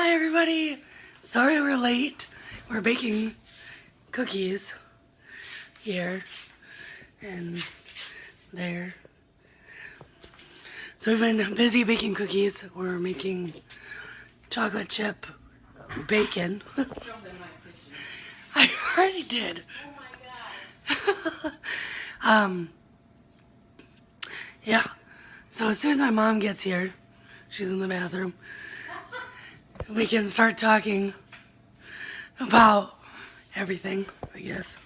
Hi everybody! Sorry we're late. We're baking cookies here and there. So we've been busy baking cookies. We're making chocolate chip bacon. I already did. Oh my god. Yeah. So as soon as my mom gets here, she's in the bathroom, we can start talking about everything, I guess.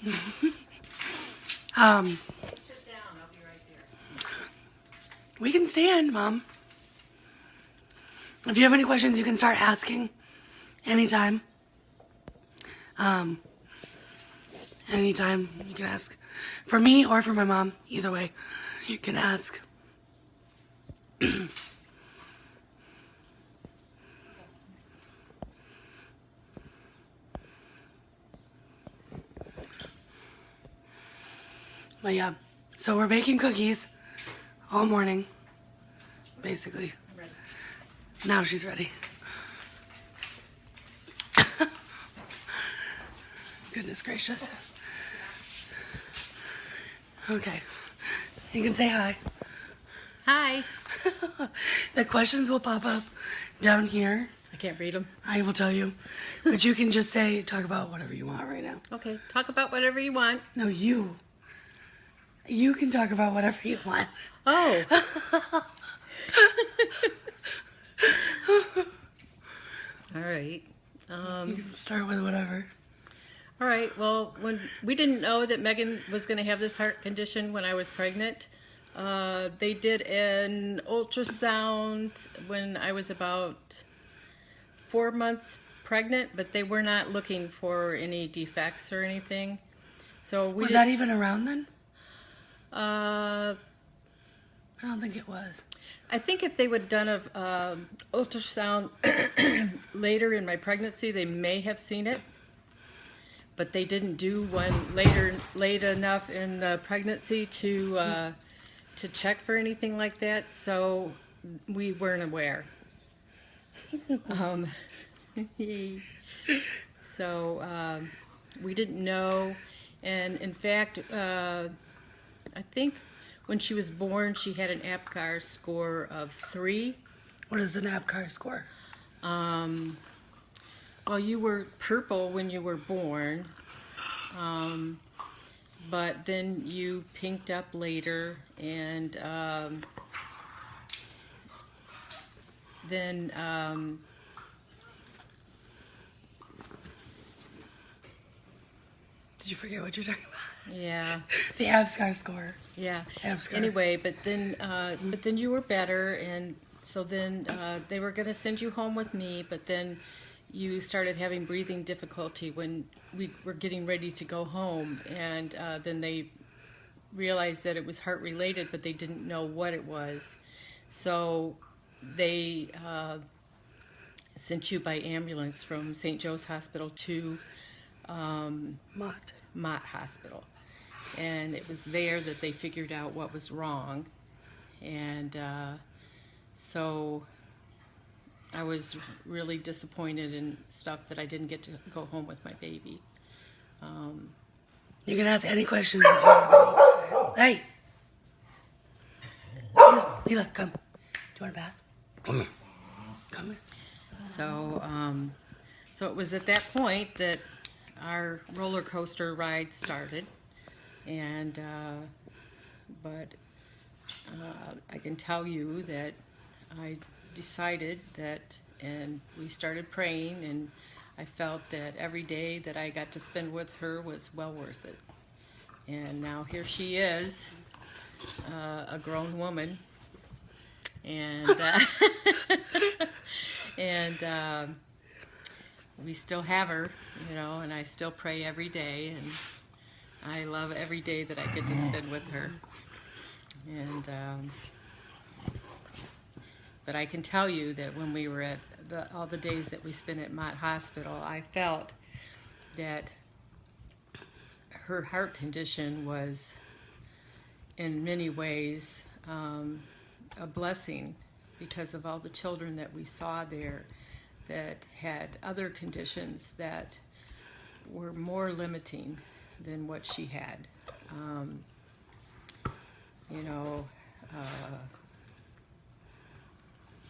Sit down, I'll be right there. We can stand, Mom. If you have any questions, you can start asking anytime. Anytime you can ask. For me or for my mom, either way, you can ask. But yeah, so we're baking cookies all morning, basically. I'm ready. Now she's ready. Goodness gracious. Okay, you can say hi. Hi. The questions will pop up down here. I can't read them. I will tell you, but you can just talk about whatever you want right now. Okay, talk about whatever you want. No, you can talk about whatever you want. Oh. All right. You can start with whatever. All right. Well, when we didn't know that Megan was going to have this heart condition when I was pregnant, they did an ultrasound when I was about 4 months pregnant, but they were not looking for any defects or anything. So Was that even around then? I I don't think it was. think if they would have done a ultrasound later in my pregnancy, they may have seen it. But they didn't do one late enough in the pregnancy to check for anything like that, so we weren't aware. So we didn't know, and in fact, I think when she was born, she had an APGAR score of 3. What is an APGAR score? Well, you were purple when you were born, but then you pinked up later, and then Did you forget what you're talking about? yeah, The APGAR score. yeah. APGAR. Anyway, but then you were better, and so then they were going to send you home with me, but then you started having breathing difficulty when we were getting ready to go home, and then they realized that it was heart related, but they didn't know what it was. So they sent you by ambulance from St. Joe's Hospital to Mott Hospital. And it was there that they figured out what was wrong. And so I was really disappointed and stuff that I didn't get to go home with my baby. You can ask any questions if you want. Hey! Leela, come. Do you want a bath? Come here. Come here. So, so it was at that point that our roller coaster ride started. And, but I can tell you that I decided that, and we started praying, and I felt that every day that I got to spend with her was well worth it. And now here she is, a grown woman, and and we still have her, you know, and I still pray every day, and I love every day that I get to spend with her. And but I can tell you that when we were at all the days that we spent at Mott Hospital, I felt that her heart condition was in many ways a blessing because of all the children that we saw there that had other conditions that were more limiting than what she had. You know,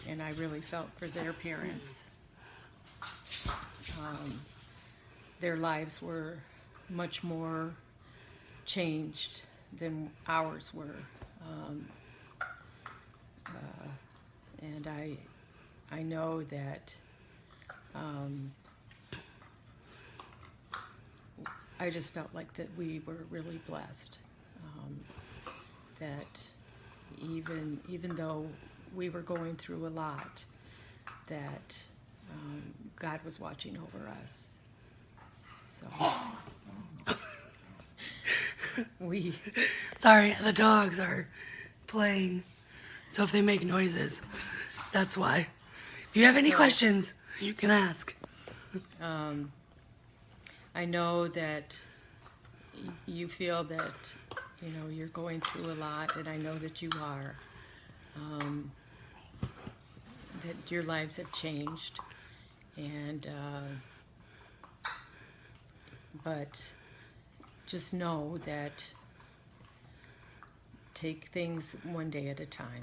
and I really felt for their parents. Their lives were much more changed than ours were. And I know that I just felt like that we were really blessed. That even though we were going through a lot, that God was watching over us. So we... Sorry, the dogs are playing, so if they make noises, that's why. If you have any questions, you can ask. I know that you feel that, you know, you're going through a lot, and I know that you are. That your lives have changed, and but just know that take things one day at a time.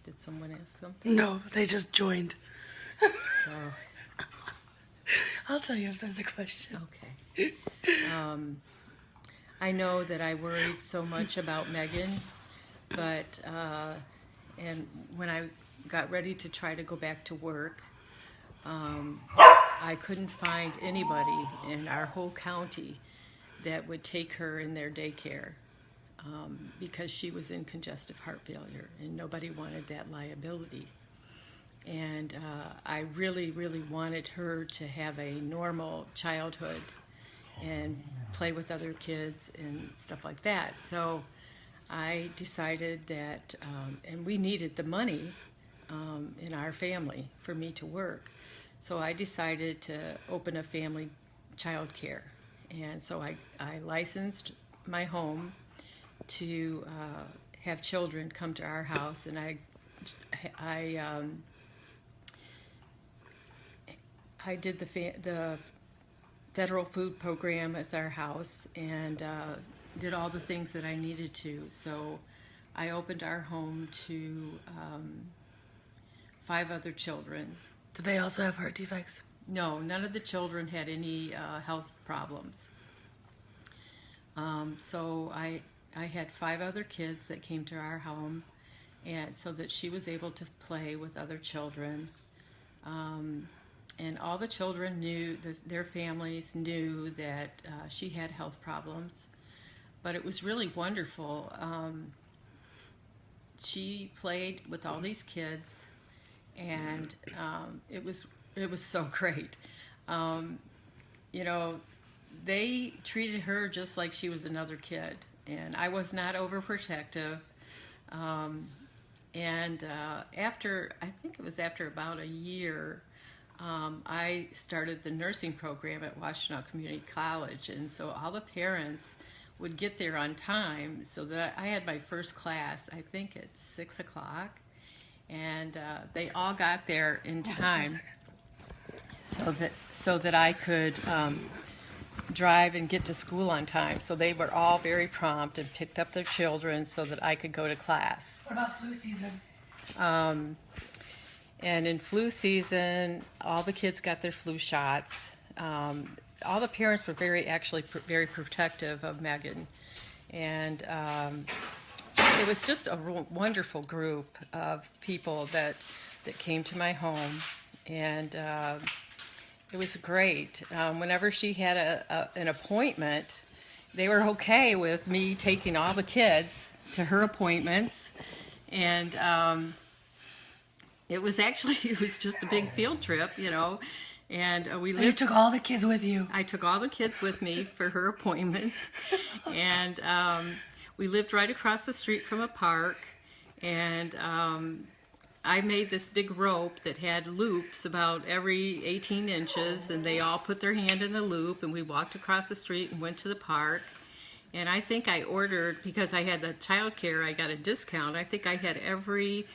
Did someone ask something? No, they just joined. So, I'll tell you if there's a question. okay. I know that I worried so much about Megan, but and when I got ready to try to go back to work, I couldn't find anybody in our whole county that would take her in their daycare because she was in congestive heart failure, and nobody wanted that liability. And I really, really wanted her to have a normal childhood and play with other kids and stuff like that. So I decided that, and we needed the money in our family for me to work. So I decided to open a family child care. And so I licensed my home to have children come to our house, and I did the federal food program at our house, and did all the things that I needed to. So I opened our home to 5 other children. Did they also have heart defects? No, none of the children had any health problems. So I had 5 other kids that came to our home, and so that she was able to play with other children. And all the children knew, their families knew that she had health problems. But it was really wonderful. She played with all these kids, and it was so great. You know, they treated her just like she was another kid, and I was not overprotective. And after, I think it was after about a year, I started the nursing program at Washtenaw Community College, and so all the parents would get there on time, so that I had my first class, I think at 6 o'clock, and they all got there in time so that I could drive and get to school on time. So they were all very prompt and picked up their children so that I could go to class. What about flu season? And in flu season, all the kids got their flu shots. All the parents were very protective of Megan. And it was just a wonderful group of people that came to my home. And it was great. Whenever she had an appointment, they were okay with me taking all the kids to her appointments. And it was just a big field trip, you know. And So you took all the kids with you? I took all the kids with me for her appointments. And we lived right across the street from a park. And I made this big rope that had loops about every 18 inches. And they all put their hand in the loop. And we walked across the street and went to the park. And I think I ordered, because I had the child care, I got a discount. I think I had every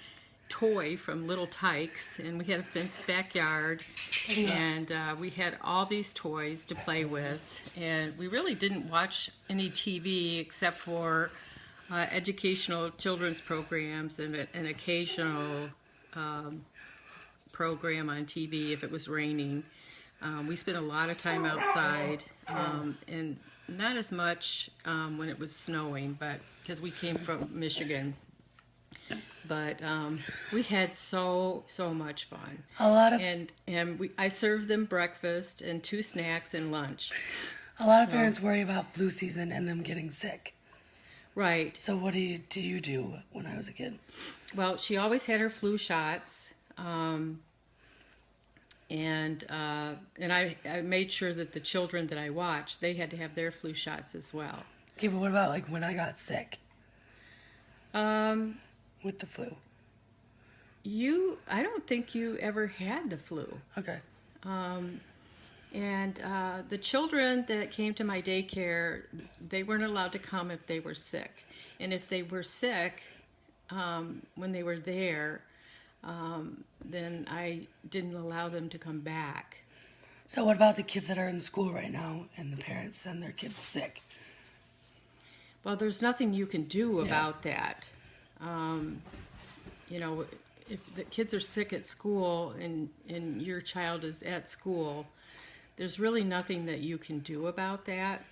toy from Little Tykes, and we had a fenced backyard, and we had all these toys to play with, and we really didn't watch any TV except for educational children's programs and an occasional program on TV if it was raining. We spent a lot of time outside, and not as much when it was snowing, but because we came from Michigan. But we had so much fun. I served them breakfast and 2 snacks and lunch. A lot of parents worry about flu season and them getting sick. Right. So what did you do when I was a kid? Well, she always had her flu shots, and I made sure that the children that I watched, they had to have their flu shots as well. Okay, but what about like when I got sick? With the flu. I don't think you ever had the flu. Okay. And the children that came to my daycare, they weren't allowed to come if they were sick. And if they were sick, when they were there, then I didn't allow them to come back. So what about the kids that are in school right now and the parents send their kids sick? Well, there's nothing you can do about that. If the kids are sick at school and your child is at school, there's really nothing that you can do about that.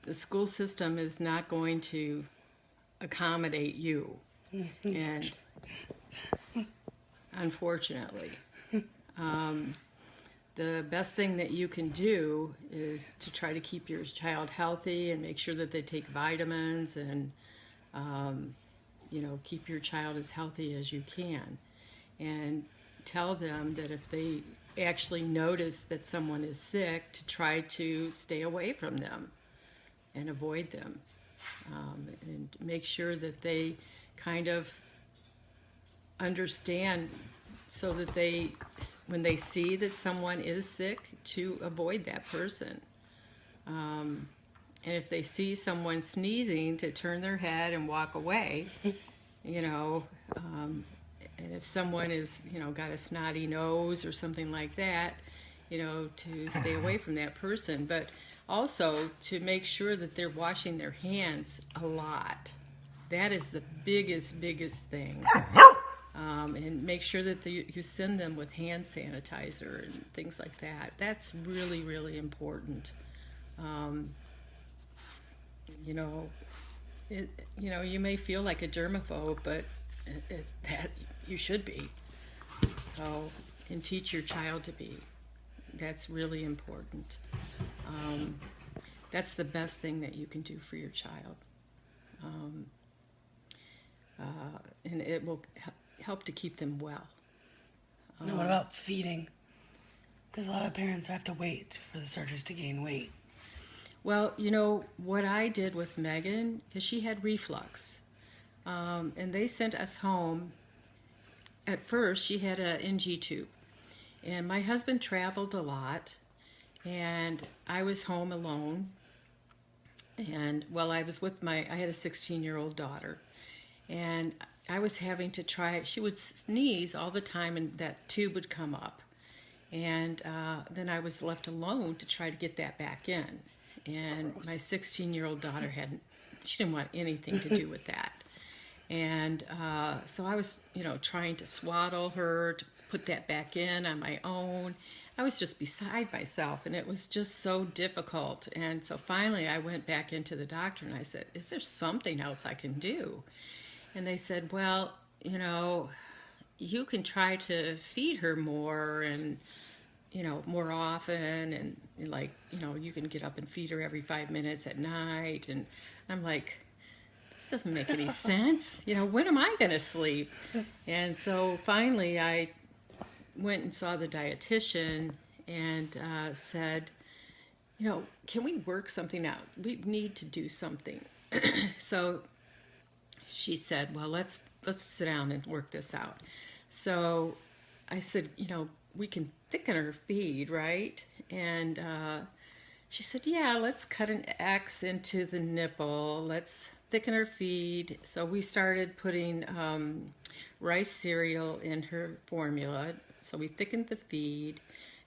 The school system is not going to accommodate you, and unfortunately, the best thing that you can do is to try to keep your child healthy and make sure that they take vitamins and keep your child as healthy as you can, and tell them that if they actually notice that someone is sick, to try to stay away from them and avoid them, and make sure that they kind of understand, so that when they see that someone is sick, to avoid that person. And if they see someone sneezing, to turn their head and walk away, and if someone is, got a snotty nose or something like that, to stay away from that person. But also to make sure that they're washing their hands a lot. That is the biggest thing. And make sure that you send them with hand sanitizer and things like that. That's really, really important. You may feel like a germaphobe, but that you should be. So, and teach your child to be. That's really important. That's the best thing that you can do for your child. And it will help to keep them well. Now, what about feeding? Because a lot of parents have to wait for the surgeries to gain weight. Well, what I did with Megan, because she had reflux, and they sent us home. At first, she had an NG tube, and my husband traveled a lot, and I was home alone. And I was with I had a 16-year-old daughter, and I was having to try. She would sneeze all the time, and that tube would come up, and then I was left alone to try to get that back in. And my 16-year-old daughter she didn't want anything to do with that. And so I was, trying to swaddle her, to put that back in on my own. I was just beside myself, and it was just so difficult. And so finally I went back into the doctor, and I said, is there something else I can do? And they said, well, you can try to feed her more and, more often, and you can get up and feed her every 5 minutes at night. And I'm like, this doesn't make any sense. When am I going to sleep? And so finally I went and saw the dietitian and said, can we work something out? We need to do something. So she said, well, let's sit down and work this out. So I said, we can thicken her feed, right? And she said, yeah, let's cut an X into the nipple. Let's thicken her feed. So we started putting rice cereal in her formula. So we thickened the feed.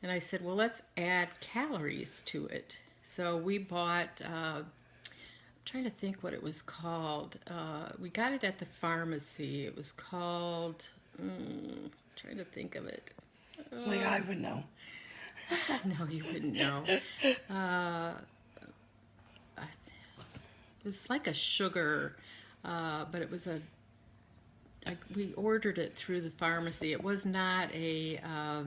And I said, well, let's add calories to it. So we bought, I'm trying to think what it was called. We got it at the pharmacy. It was called, trying to think of it. Like I would know. No, you wouldn't know. It was like a sugar, but it was we ordered it through the pharmacy. It was not a, I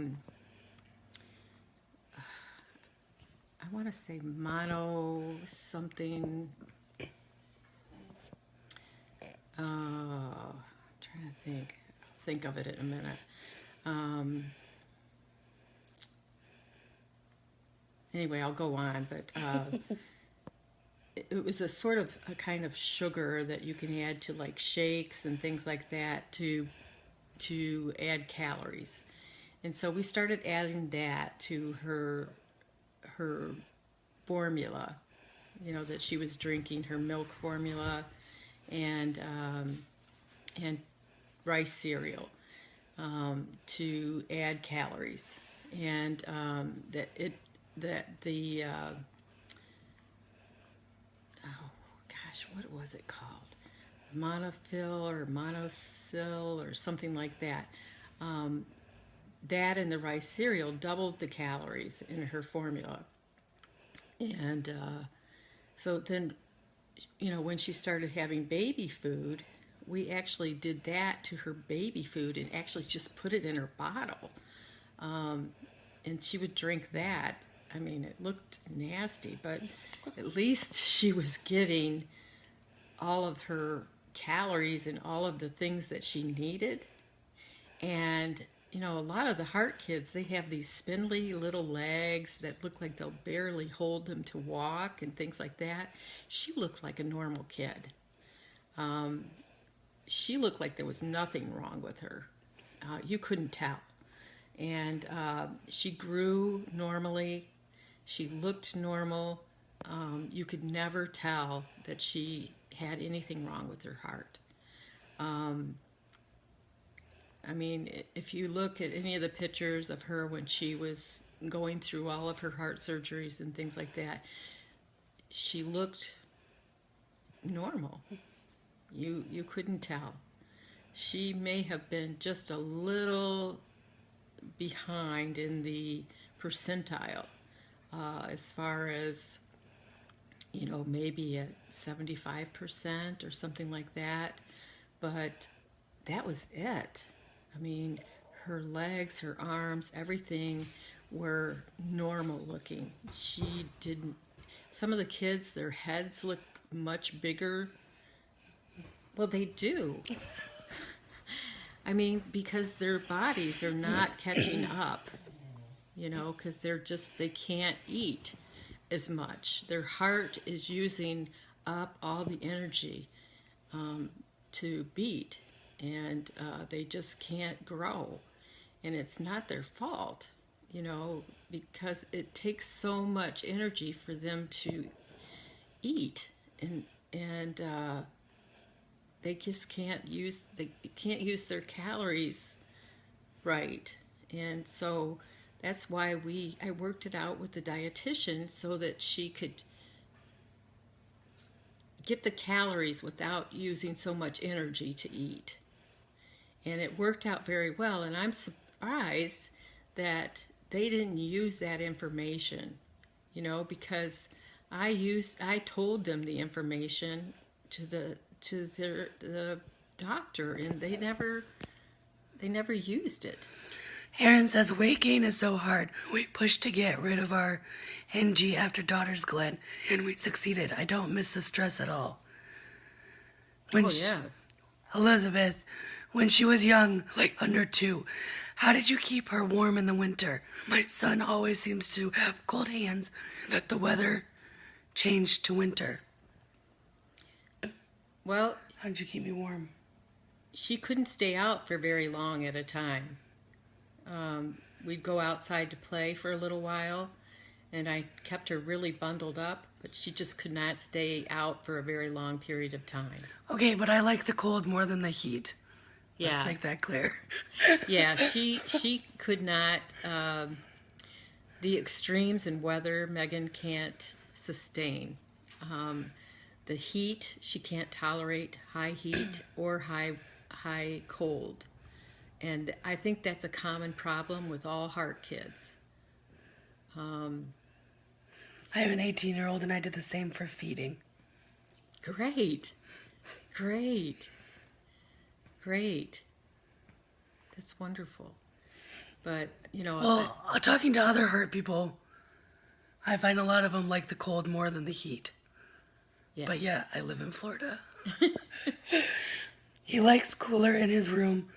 want to say mono something. I'm trying to think. I'll think of it in a minute. Anyway, I'll go on, but it was a sort of a kind of sugar that you can add to like shakes and things like that to add calories. And so we started adding that to her formula, that she was drinking, her milk formula and rice cereal to add calories. And what was it called? Monofill or monosil or something like that. That and the rice cereal doubled the calories in her formula. And so then, when she started having baby food, we actually did that to her baby food and actually just put it in her bottle. And she would drink that. I mean, it looked nasty, but at least she was getting all of her calories and all of the things that she needed. And, a lot of the heart kids, they have these spindly little legs that look like they'll barely hold them to walk and things like that. She looked like a normal kid. She looked like there was nothing wrong with her. You couldn't tell. And she grew normally. She looked normal. You could never tell that she had anything wrong with her heart. I mean, if you look at any of the pictures of her when she was going through all of her heart surgeries and things like that, she looked normal. You couldn't tell. She may have been just a little behind in the percentile as far as, maybe at 75% or something like that. But that was it. I mean, her legs, her arms, everything were normal looking. She didn't, some of the kids, their heads look much bigger. Well, they do. I mean, because their bodies are not catching up, because they can't eat as much. Their heart is using up all the energy to beat, and they just can't grow. And it's not their fault, because it takes so much energy for them to eat, and they just can't use their calories right. And so that's why I worked it out with the dietitian so that she could get the calories without using so much energy to eat. And it worked out very well, and I'm surprised that they didn't use that information, because I told them the information to the doctor, and they never used it. Aaron says weight gain is so hard. We pushed to get rid of our NG after daughter's gland, and we succeeded. I don't miss the stress at all. Elizabeth, when she was young, like under 2, how did you keep her warm in the winter? My son always seems to have cold hands that the weather changed to winter. Well, how did you keep me warm? She couldn't stay out for very long at a time. We'd go outside to play for a little while, and I kept her really bundled up, but she just could not stay out for a very long period of time. Okay, but I like the cold more than the heat. Let's Yeah, make that clear. yeah, she could not. The extremes in weather, Megan can't sustain. Um, the heat, she can't tolerate high heat or high cold, and I think that's a common problem with all heart kids. I have an 18-year-old and I did the same for feeding. Great, great, great. That's wonderful. But Well, talking to other hurt people, I find a lot of them like the cold more than the heat. yeah, But yeah, I live in Florida. He likes cooler in his room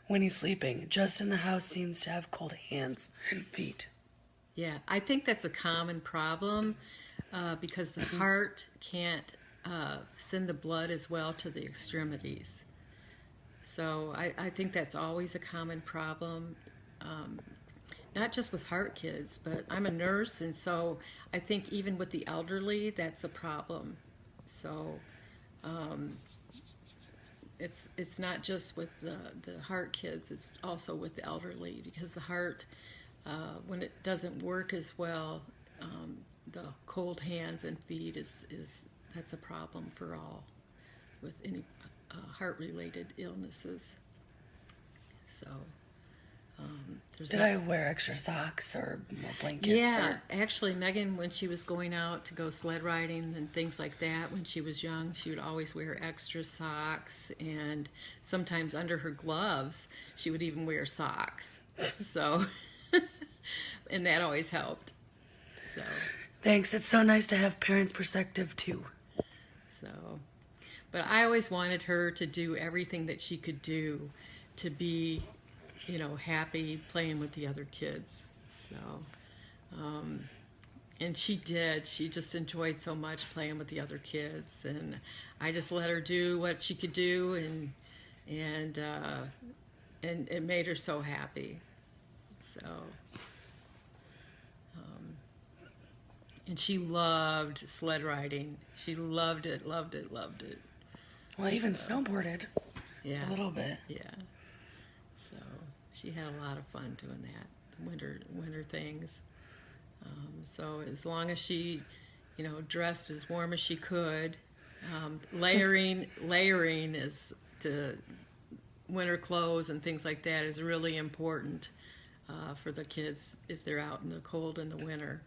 when he's sleeping. Just in the house seems to have cold hands and feet. yeah. I think that's a common problem because the heart can't send the blood as well to the extremities. So I think that's always a common problem, not just with heart kids, but I'm a nurse, and so I think even with the elderly, that's a problem. So it's not just with the heart kids, it's also with the elderly, because the heart, when it doesn't work as well, the cold hands and feet is that's a problem for all with any heart-related illnesses. So there's Did I wear extra socks or more blankets? yeah, Or... actually, Megan, when she was going out to go sled riding and things like that, when she was young, she would always wear extra socks, and sometimes under her gloves, she would even wear socks. So, and that always helped. So, Thanks. It's so nice to have parents' perspective too. so, but I always wanted her to do everything that she could do to be, happy playing with the other kids. So, and she did. She just enjoyed so much playing with the other kids, and I just let her do what she could do, and it made her so happy. So, and she loved sled riding. She loved it, loved it, loved it. Well, I even snowboarded Yeah, a little bit. yeah. So she had a lot of fun doing that, the winter things. So as long as she, dressed as warm as she could, layering is to winter clothes and things like that is really important for the kids if they're out in the cold in the winter.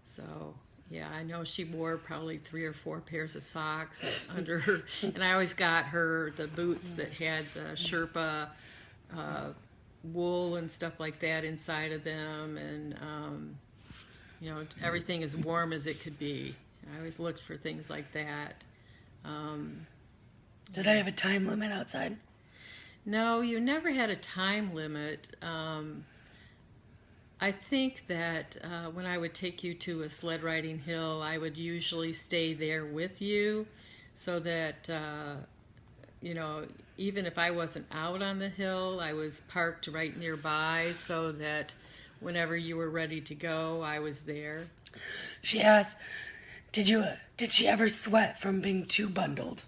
So yeah, I know she wore probably 3 or 4 pairs of socks under her, and I always got her the boots that had the Sherpa wool and stuff like that inside of them, and everything as warm as it could be. I always looked for things like that. Did I have a time limit outside? No, you never had a time limit. I think that when I would take you to a sled riding hill, I would usually stay there with you so that, even if I wasn't out on the hill, I was parked right nearby so that whenever you were ready to go, I was there. She asked, did she ever sweat from being too bundled?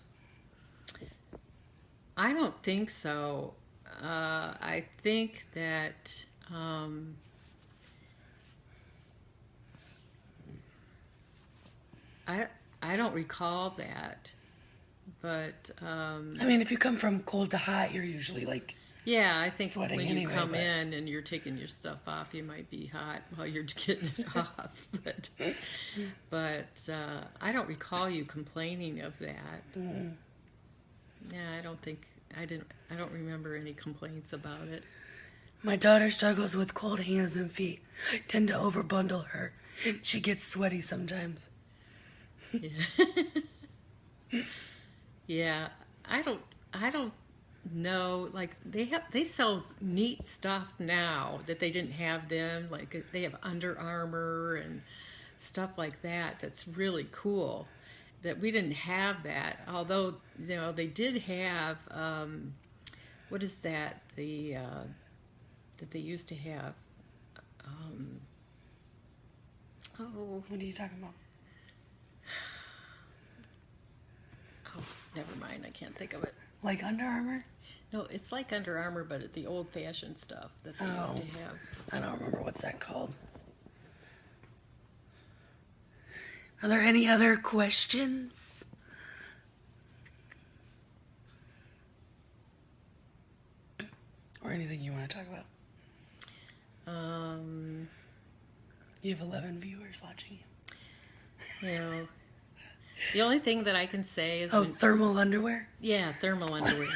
I don't think so. I think that I don't recall that, but I mean, if you come from cold to hot, you're usually like yeah, I think sweating when you anyway, come but- in and you're taking your stuff off, you might be hot while you're getting it off. But I don't recall you complaining of that. Yeah, I don't remember any complaints about it. My daughter struggles with cold hands and feet. I tend to overbundle her. She gets sweaty sometimes. Yeah. Yeah, I don't know. Like they sell neat stuff now that they didn't have then. Like they have Under Armour and stuff like that. That's really cool. That we didn't have that. Although they did have what is that that they used to have. Oh, What are you talking about? oh, never mind. I can't think of it. Like Under Armour? No, it's like Under Armour, but the old-fashioned stuff that they used to have. I don't remember what's that called. Are there any other questions? Or anything you want to talk about? You have 11 viewers watching you. You know, the only thing that I can say is... Thermal underwear? Yeah, thermal underwear.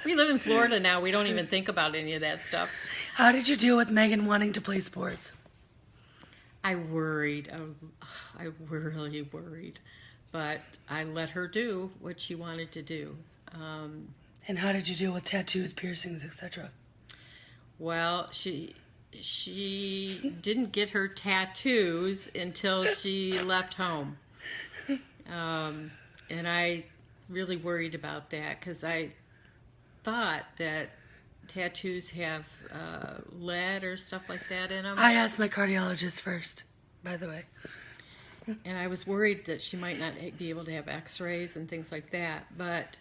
We live in Florida now. We don't even think about any of that stuff. How did you deal with Megan wanting to play sports? I worried. I really worried. But I let her do what she wanted to do. And how did you deal with tattoos, piercings, etc.? Well, she didn't get her tattoos until she left home. And I really worried about that because I thought that tattoos have lead or stuff like that in them. I asked my cardiologist first, by the way. And I was worried that she might not be able to have x-rays and things like that. But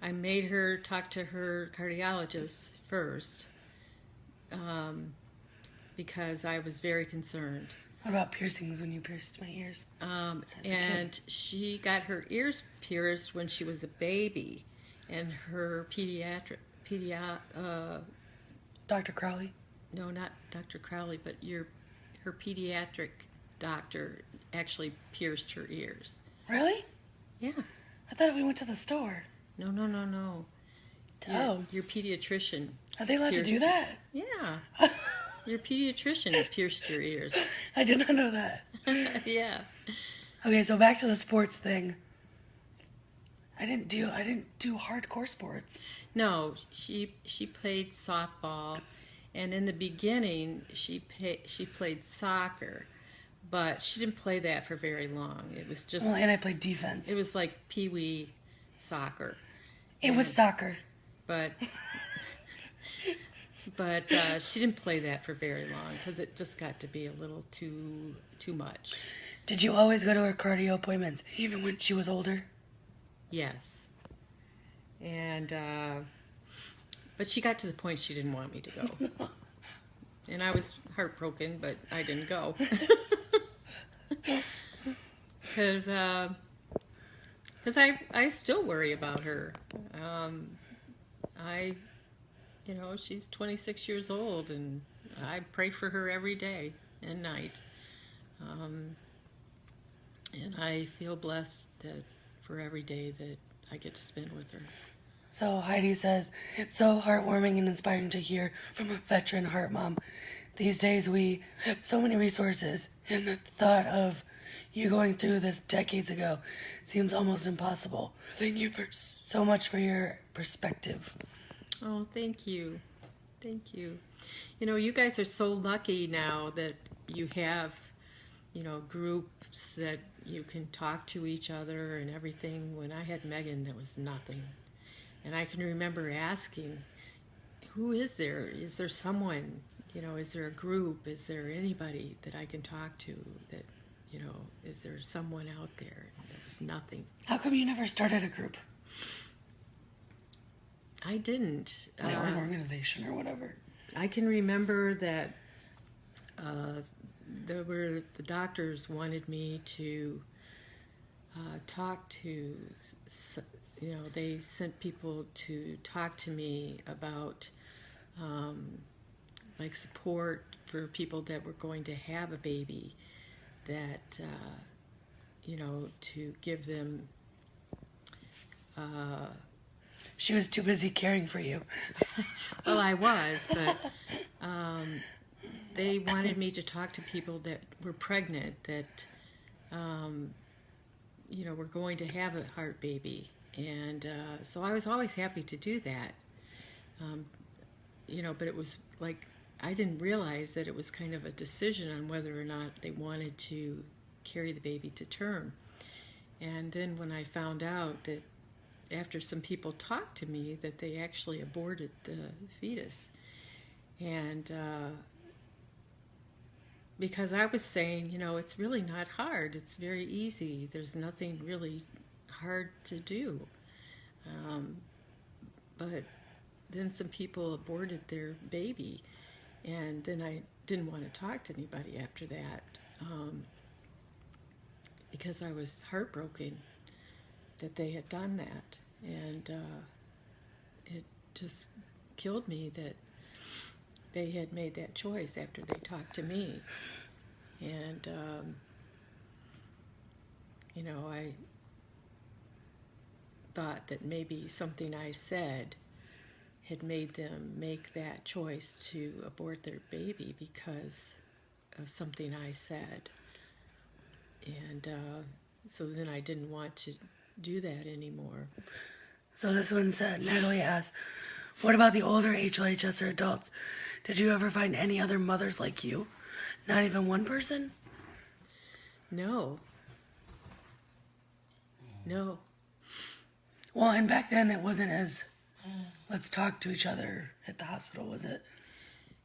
I made her talk to her cardiologist first because I was very concerned. What about piercings when you pierced my ears? And she got her ears pierced when she was a baby. And her Dr. Crowley? No, not Dr. Crowley, but her pediatric doctor actually pierced her ears. Really? Yeah. I thought we went to the store. No. Oh. Your pediatrician. Are they allowed to do that? Yeah. Your pediatrician pierced your ears. I did not know that. Yeah. Okay, so back to the sports thing. I didn't do hardcore sports. No, she played softball, and in the beginning she played soccer, but she didn't play that for very long. It was just and I played defense. It was like pee-wee soccer. It was soccer. But she didn't play that for very long because it just got to be a little too much. Did you always go to her cardio appointments, even when she was older? Yes. And, but she got to the point she didn't want me to go. And I was heartbroken, but I didn't go. Because I still worry about her. She's 26 years old, and I pray for her every day and night. And I feel blessed for every day that I get to spend with her. So Heidi says, it's so heartwarming and inspiring to hear from a veteran heart mom. These days we have so many resources, and the thought of you going through this decades ago seems almost impossible. Thank you so much for your perspective. Oh, thank you. Thank you. You guys are so lucky now that you have, groups that you can talk to each other and everything. When I had Megan, there was nothing. And I can remember asking, who is there? Is there someone, is there a group? Is there anybody that I can talk to that, is there someone out there? There's nothing. How come you never started a group? I didn't. Or an organization or whatever. I can remember that the doctors wanted me to talk to, they sent people to talk to me about like support for people that were going to have a baby, that, to give them... She was too busy caring for you. Well, I was, but they wanted me to talk to people that were pregnant, that, were going to have a heart baby. And so I was always happy to do that. But it was like, I didn't realize that it was kind of a decision on whether or not they wanted to carry the baby to term. And then when I found out that after some people talked to me, that they actually aborted the fetus. And because I was saying, it's really not hard. It's very easy. There's nothing really hard to do. Um, but then some people aborted their baby, and then I didn't want to talk to anybody after that, because I was heartbroken that they had done that. And it just killed me that they had made that choice after they talked to me. And, I thought that maybe something I said had made them make that choice to abort their baby because of something I said. And so then I didn't want to do that anymore. So this one said, Natalie asked, what about the older HLHS or adults? Did you ever find any other mothers like you? Not even one person? No. No. Well, and back then it wasn't as, let's talk to each other at the hospital, was it?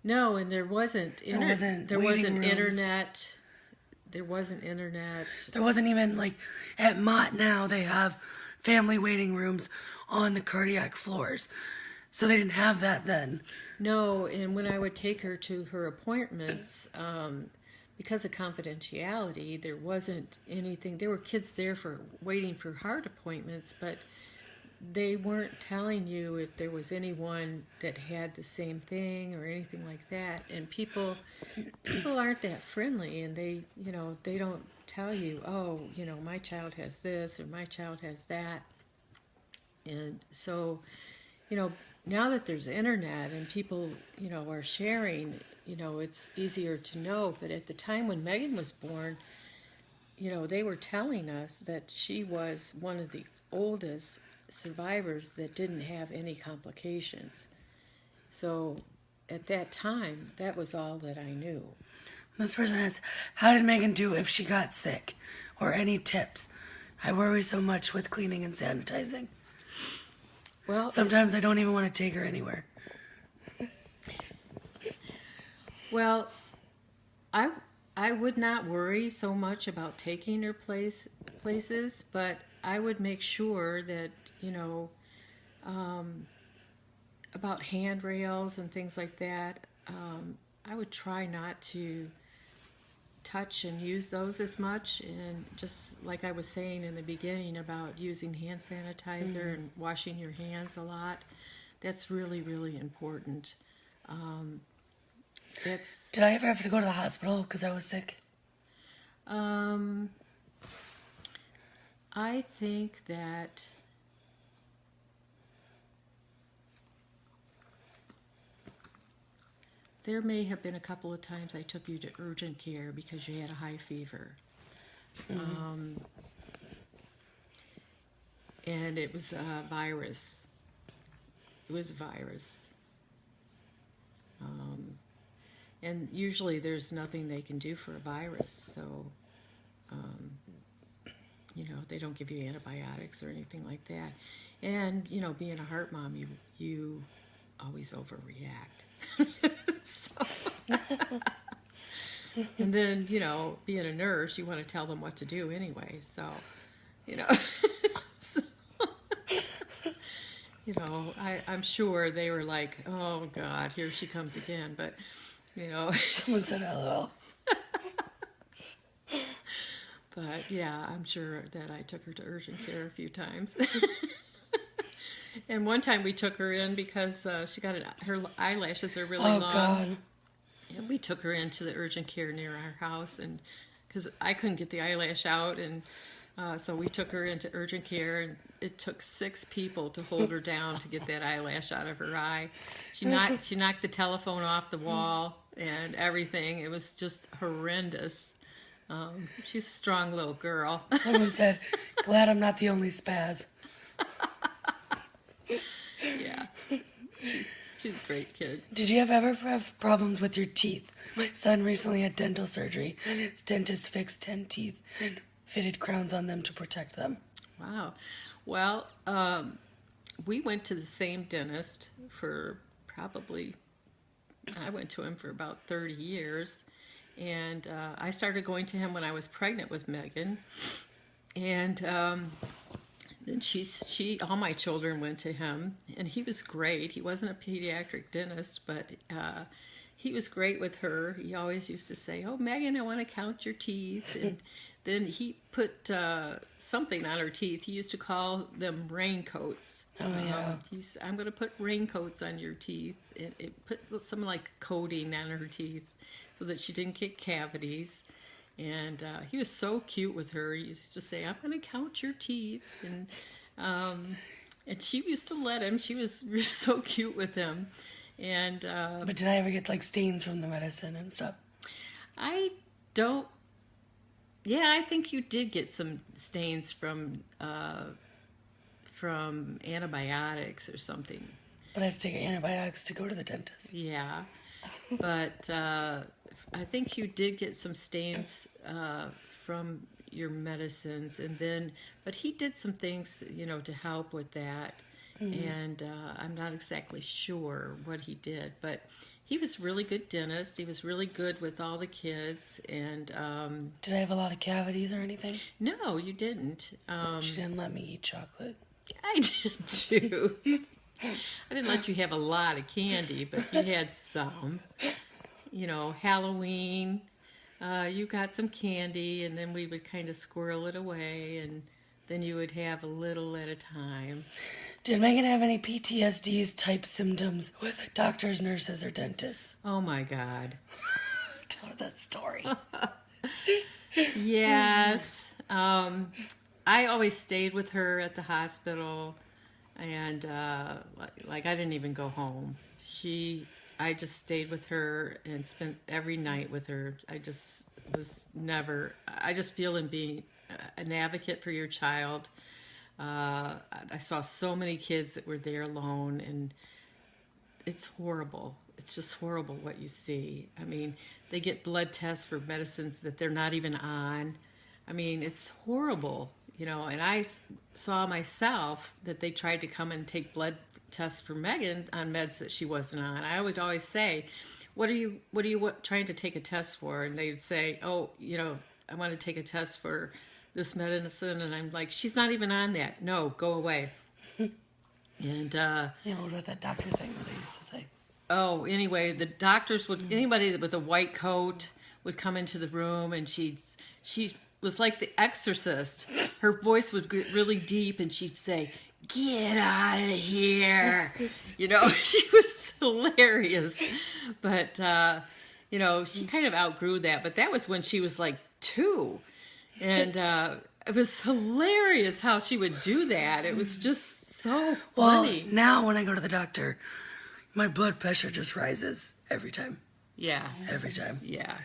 No, and there wasn't internet. There wasn't internet. There wasn't even, like, at Mott now, they have family waiting rooms on the cardiac floors. So they didn't have that then. No, and when I would take her to her appointments, because of confidentiality, there wasn't anything. There were kids there waiting for heart appointments, but they weren't telling you if there was anyone that had the same thing or anything like that. And people aren't that friendly, and they don't tell you, oh, my child has this or my child has that. And so, now that there's internet and people, are sharing, it's easier to know. But at the time when Megan was born, they were telling us that she was one of the oldest survivors that didn't have any complications. So at that time, that was all that I knew. This person asks, how did Megan do if she got sick? Or any tips? I worry so much with cleaning and sanitizing. Well, sometimes I don't even want to take her anywhere. Well, I would not worry so much about taking her places, but I would make sure that, about handrails and things like that, I would try not to touch and use those as much. And just like I was saying in the beginning about using hand sanitizer and washing your hands a lot, that's really, really important. Did I ever have to go to the hospital because I was sick? I think that there may have been a couple of times I took you to urgent care because you had a high fever. And it was a virus. It was a virus. And usually there's nothing they can do for a virus, so, they don't give you antibiotics or anything like that. And, being a heart mom, you always overreact. And then, being a nurse, you want to tell them what to do anyway, so, I'm sure they were like, oh, God, here she comes again, but, Someone said LOL. But, yeah, I'm sure that I took her to urgent care a few times. And one time we took her in because she got her eyelashes are really long. God. And we took her into the urgent care near our house, and because I couldn't get the eyelash out, and so we took her into urgent care, and it took 6 people to hold her down to get that eyelash out of her eye. She knocked the telephone off the wall and everything. It was just horrendous. She's a strong little girl. Someone said, glad I'm not the only spaz. Yeah, she's a great kid. Did you ever have problems with your teeth? My son recently had dental surgery. His dentist fixed 10 teeth and fitted crowns on them to protect them. Wow. Well, we went to the same dentist for I went to him for about 30 years. And I started going to him when I was pregnant with Megan. And then all my children went to him, and he was great. He wasn't a pediatric dentist, but he was great with her. He always used to say, "Oh, Megan, I want to count your teeth." And then he put something on her teeth. He used to call them raincoats. Oh, yeah. I'm going to put raincoats on your teeth. It put some like coating on her teeth so that she didn't get cavities. And he was so cute with her. He used to say, "I'm going to count your teeth." And she used to let him. She was so cute with him. And But did I ever get like stains from the medicine and stuff? I don't. Yeah, I think you did get some stains from antibiotics or something. But I have to take antibiotics to go to the dentist. Yeah, but I think you did get some stains from your medicines, but he did some things, to help with that. And I'm not exactly sure what he did, but he was a really good dentist. He was really good with all the kids. And did I have a lot of cavities or anything? No, you didn't. She didn't let me eat chocolate. I did too. I didn't let you have a lot of candy, but you had some. Halloween, you got some candy, and then we would kind of squirrel it away, and then you would have a little at a time. Did Megan have any PTSDs type symptoms with doctors, nurses, or dentists? Oh my God. Tell her that story. Yes. I always stayed with her at the hospital, and I didn't even go home. I just stayed with her and spent every night with her. I just feel in being an advocate for your child. I saw so many kids that were there alone, and it's horrible. It's just horrible what you see. I mean, they get blood tests for medicines that they're not even on. I mean, it's horrible, and I saw myself that they tried to come and take blood tests for Megan on meds that she wasn't on. I would always say, what are you trying to take a test for? And they'd say, "Oh, I want to take a test for this medicine." And I'm like, "She's not even on that. No, go away." And what about that doctor thing that I used to say? Oh, anyway, the doctors anybody with a white coat would come into the room, and she was like the exorcist. Her voice would get really deep, and she'd say, "Get out of here." She was hilarious. But, she kind of outgrew that. But that was when she was like 2. And it was hilarious how she would do that. It was just so funny. Well, now when I go to the doctor, my blood pressure just rises every time. Yeah. Every time. Yeah.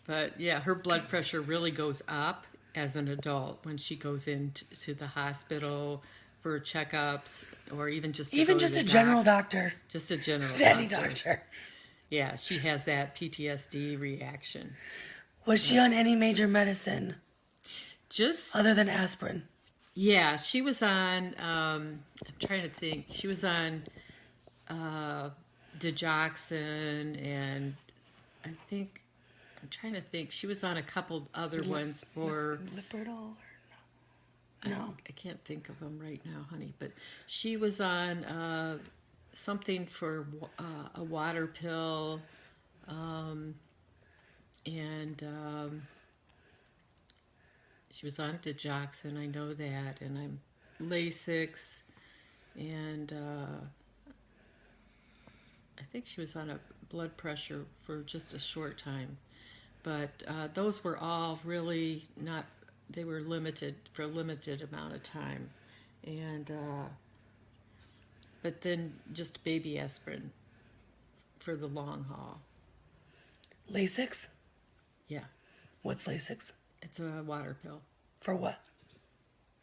But, yeah, her blood pressure really goes up as an adult when she goes into the hospital for checkups, or even just to even go just to a the general doctor. Just a general Any doctor. doctor. Yeah, she has that PTSD reaction. Was she on any major medicine Just other than aspirin? Yeah, she was on. I'm trying to think. She was on digoxin, and I'm trying to think. She was on a couple other ones for. Lipirdol? No. I can't think of them right now, honey. But she was on something for a water pill, and she was on digoxin. I know that, and I'm Lasix, and I think she was on a blood pressure for just a short time. But those were all really not. They were limited for a limited amount of time, and but then just baby aspirin for the long haul. Lasix? Yeah, What's Lasix? it's a water pill. For what?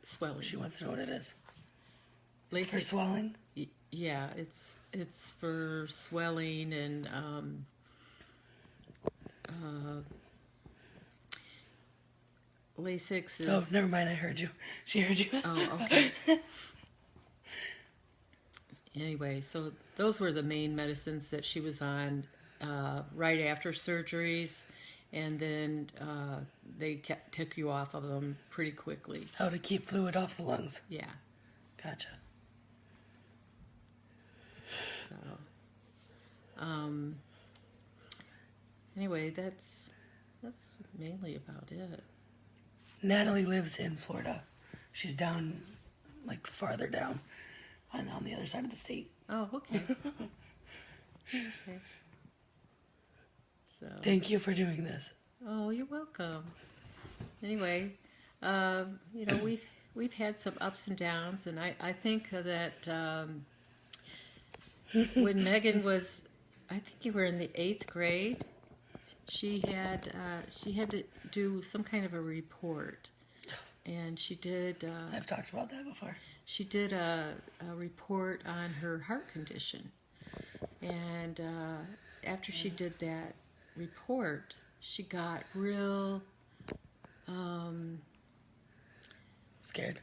Swelling. She wants to know what it is. Lasix, It's for swelling? Yeah, it's for swelling and Lasix is. Oh, never mind. I heard you. She heard you. Oh, okay. Anyway, so those were the main medicines that she was on right after surgeries. and then they took you off of them pretty quickly. How to keep fluid off the lungs. Yeah. Gotcha. So, anyway, that's mainly about it. Natalie lives in Florida. She's down, like farther down, on the other side of the state. Oh, okay. Okay. So. Thank you for doing this. Oh, you're welcome. Anyway, you know, we've had some ups and downs, and I think that when Megan was, I think you were in the 8th grade, she had to do some kind of a report, and she did. I've talked about that before. She did a report on her heart condition, and after she did that report, she got real Scared.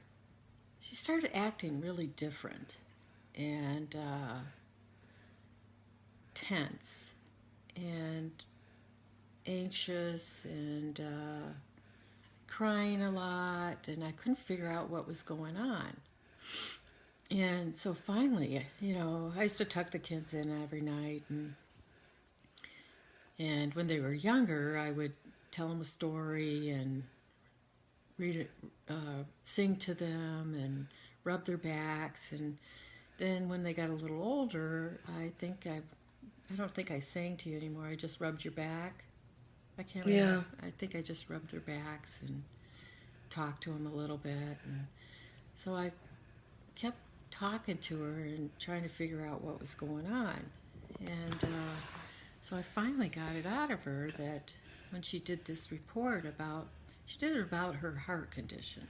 she started acting really different and tense and anxious and crying a lot, and I couldn't figure out what was going on. And so finally, you know, I used to tuck the kids in every night, and when they were younger, I would tell them a story and read it, sing to them and rub their backs. And then when they got a little older, I don't think I sang to you anymore. I just rubbed your back. I can't remember. Yeah. I think I just rubbed their backs and talked to them a little bit. And so I kept talking to her and trying to figure out what was going on. And so I finally got it out of her that when she did this report she did it about her heart condition.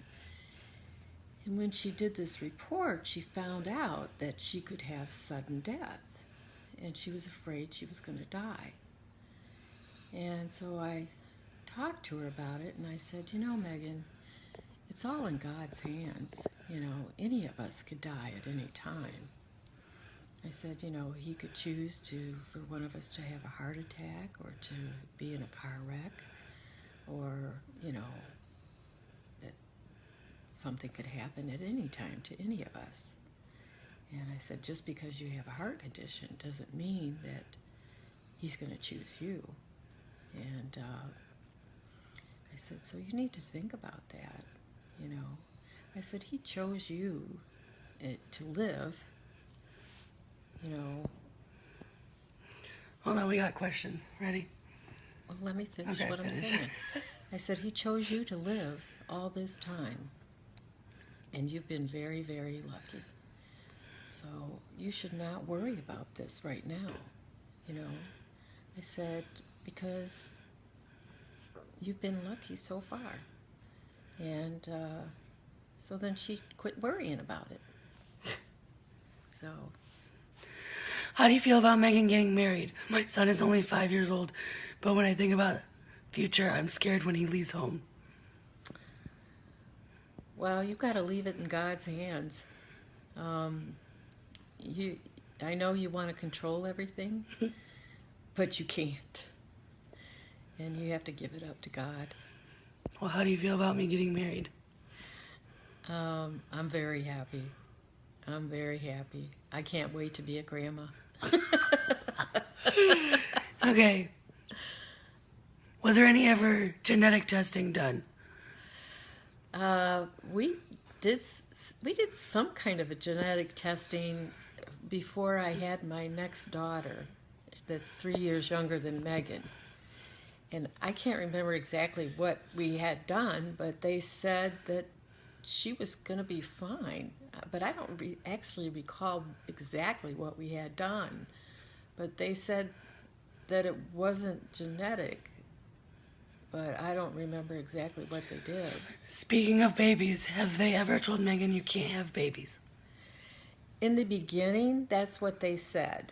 And when she did this report, she found out that she could have sudden death. And she was afraid she was going to die. And so I talked to her about it, and I said, you know, Megan, it's all in God's hands. You know, any of us could die at any time. I said, you know, he could choose for one of us to have a heart attack or to be in a car wreck, or, you know, that something could happen at any time to any of us. And I said, just because you have a heart condition doesn't mean that he's going to choose you. And I said, so you need to think about that, you know. I said, he chose you to live, you know. Well, now we got questions. Ready? Well, let me finish what I'm saying. I said, he chose you to live all this time, and you've been very, very lucky. So you should not worry about this right now, you know. I said, because you've been lucky so far. And so then she quit worrying about it. So. How do you feel about Megan getting married? My son is only 5 years old, but when I think about future, I'm scared when he leaves home. Well, you've got to leave it in God's hands. I know you want to control everything, but you can't. And you have to give it up to God. Well, how do you feel about me getting married? I'm very happy. I'm very happy. I can't wait to be a grandma. Okay. Was there any ever genetic testing done? We did some kind of a genetic testing before I had my next daughter that's 3 years younger than Megan. And I can't remember exactly what we had done, but they said that she was going to be fine. But I don't actually recall exactly what we had done. But they said that it wasn't genetic. But I don't remember exactly what they did. Speaking of babies, have they ever told Megan you can't have babies? In the beginning, that's what they said.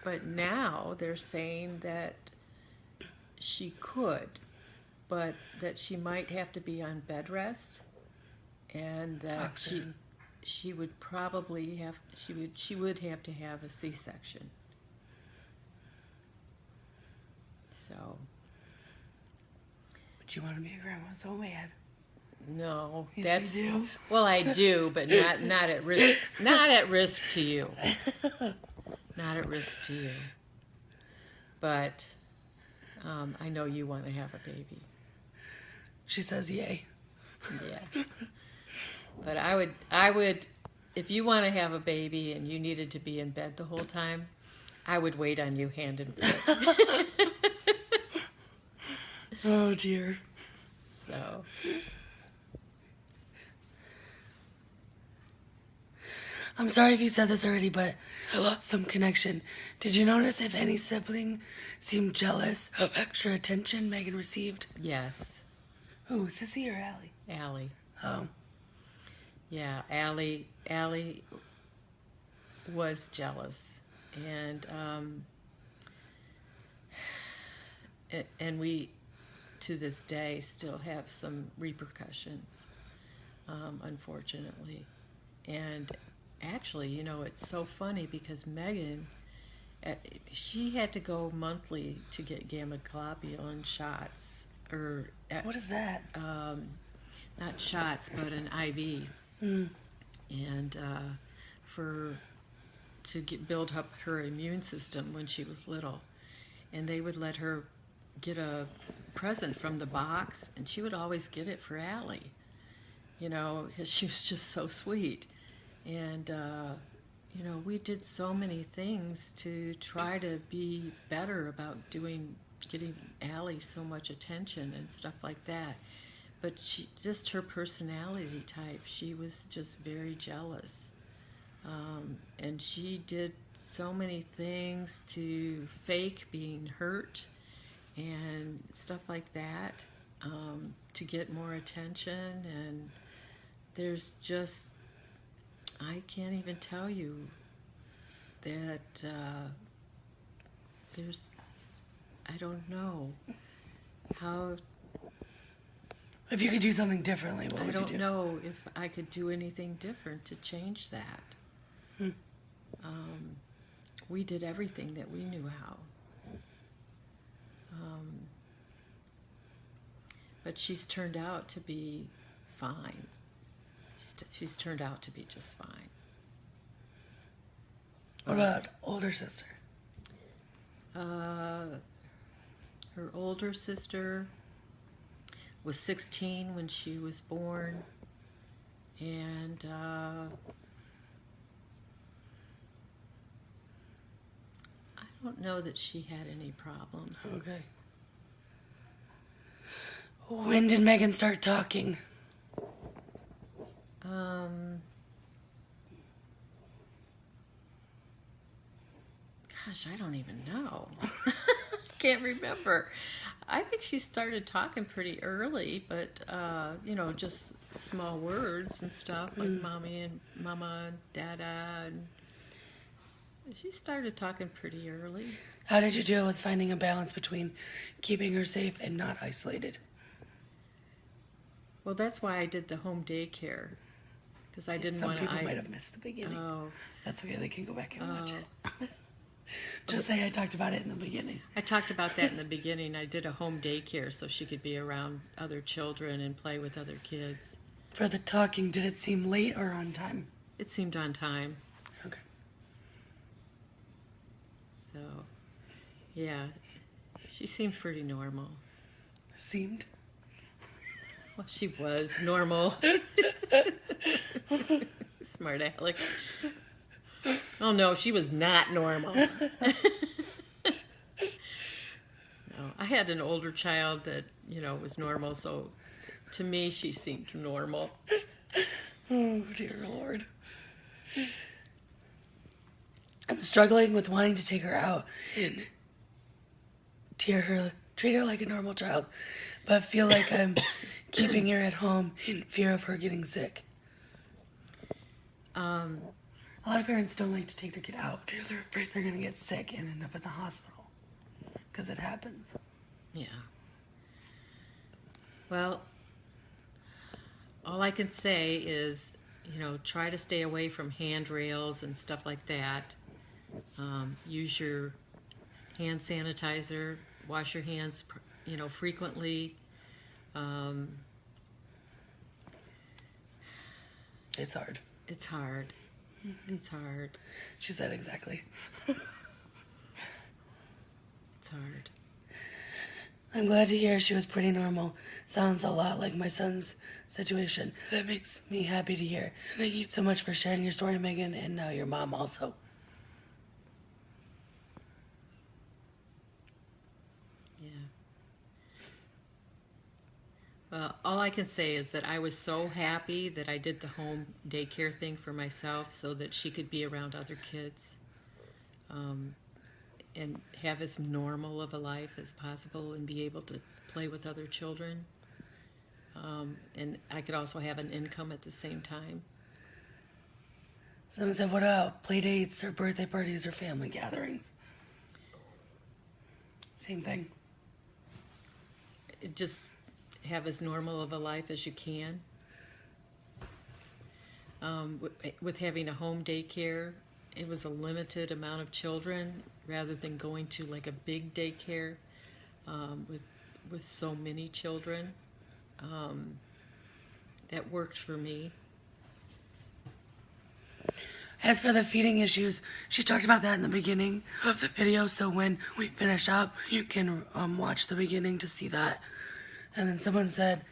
But now they're saying that she could, but that she might have to be on bed rest, and that she would probably she would have to have a C-section. So But you want to be a grandma so bad. No, Yes, that's you do. well, I do, but not at risk. Not at risk to you. Not at risk to you. But I know you want to have a baby. She says yay. Yeah. But I would, if you want to have a baby and you needed to be in bed the whole time, I would wait on you hand and foot. Oh dear. So. I'm sorry if you said this already, but I lost some connection. Did you notice if any sibling seemed jealous of extra attention Megan received? Yes. Who, Sissy or Allie? Allie. Oh. Yeah, Allie was jealous. And we, to this day, still have some repercussions, unfortunately. And actually, you know, it's so funny because Megan, she had to go monthly to get gamma globulin shots, What is that? not shots, but an IV, and build up her immune system when she was little. And they would let her get a present from the box, and she would always get it for Allie. You know, 'cause she was just so sweet. And you know, we did so many things to try to be better about getting Allie so much attention and stuff like that. But she, just her personality type, she was just very jealous. And she did so many things to fake being hurt and stuff like that, to get more attention. And there's just, I can't even tell you that I don't know how. If you could do something differently, what I would you do? don't know if I could do anything different to change that. We did everything that we knew how. But she's turned out to be fine. She's turned out to be just fine. What about older sister? Her older sister was 16 when she was born, and I don't know that she had any problems. Okay. When did Megan start talking? Gosh, I don't even know. Can't remember. I think she started talking pretty early, but you know, just small words and stuff like mommy and mama and dada, and she started talking pretty early. How did you deal with finding a balance between keeping her safe and not isolated? Well, that's why I did the home daycare, because I didn't Some want to. people might have missed the beginning. Oh, That's okay, they can go back and watch it. Just say I talked about it in the beginning. I talked about that in the beginning. I did a home daycare so she could be around other children and play with other kids. For the talking, did it seem late or on time? It seemed on time. Okay. So, yeah, she seemed pretty normal. Seemed? Well, she was normal. Smart aleck. Oh no, she was not normal. No, I had an older child that, you know, was normal, so to me she seemed normal. Oh, dear Lord. I'm struggling with wanting to take her out and treat her like a normal child, but feel like I'm keeping her at home in fear of her getting sick. A lot of parents don't like to take their kid out because they're afraid they're going to get sick and end up in the hospital. Because it happens. Yeah. Well, all I can say is, you know, try to stay away from handrails and stuff like that. Use your hand sanitizer. Wash your hands, you know, frequently. Um, It's hard. it's hard. It's hard. She said exactly. It's hard. I'm glad to hear she was pretty normal. Sounds a lot like my son's situation. That makes me happy to hear. Thank you so much for sharing your story, Megan, and now your mom also. Yeah. Well, all I can say is that I was so happy that I did the home daycare thing for myself so that she could be around other kids, and have as normal of a life as possible and be able to play with other children. And I could also have an income at the same time. Someone said, what about playdates or birthday parties or family gatherings? Same thing. Just have as normal of a life as you can. With having a home daycare, it was a limited amount of children rather than going to like a big daycare with so many children. That worked for me. As for the feeding issues, she talked about that in the beginning of the video, so when we finish up, you can watch the beginning to see that. And then someone said,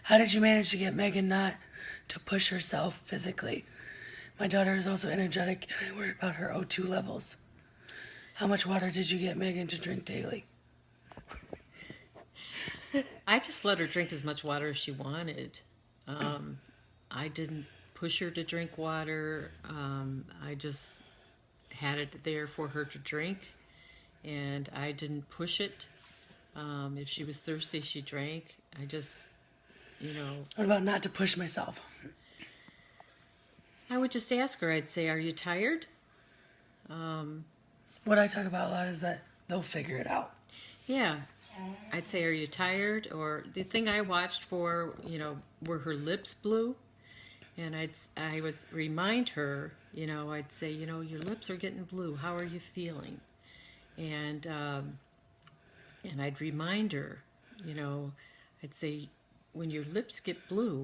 how did you manage to get Megan not to push herself physically? My daughter is also energetic, and I worry about her O2 levels. How much water did you get Megan to drink daily? I just let her drink as much water as she wanted. I didn't push her to drink water. I just had it there for her to drink, and I didn't push it. If she was thirsty, she drank. I just, What about not to push myself? I would just ask her. I'd say, are you tired? What I talk about a lot is that they'll figure it out. Yeah. I'd say, are you tired? Or the thing I watched for, were her lips blue? And I would remind her, I'd say, your lips are getting blue. How are you feeling? And I'd remind her, I'd say, when your lips get blue,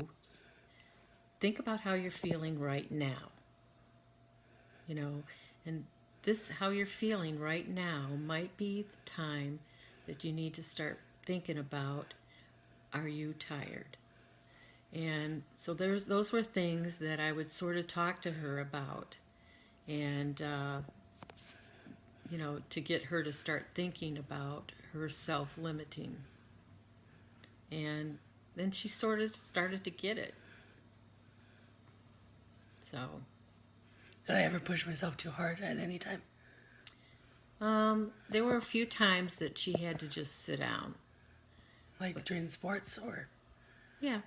think about how you're feeling right now. And this, how you're feeling right now, might be the time that you need to start thinking about, are you tired? And so those were things that I would sort of talk to her about, and to get her to start thinking about her self-limiting. And then she sort of started to get it. So. Did I ever push myself too hard at any time? There were a few times that she had to just sit down. Like during sports or? Yeah,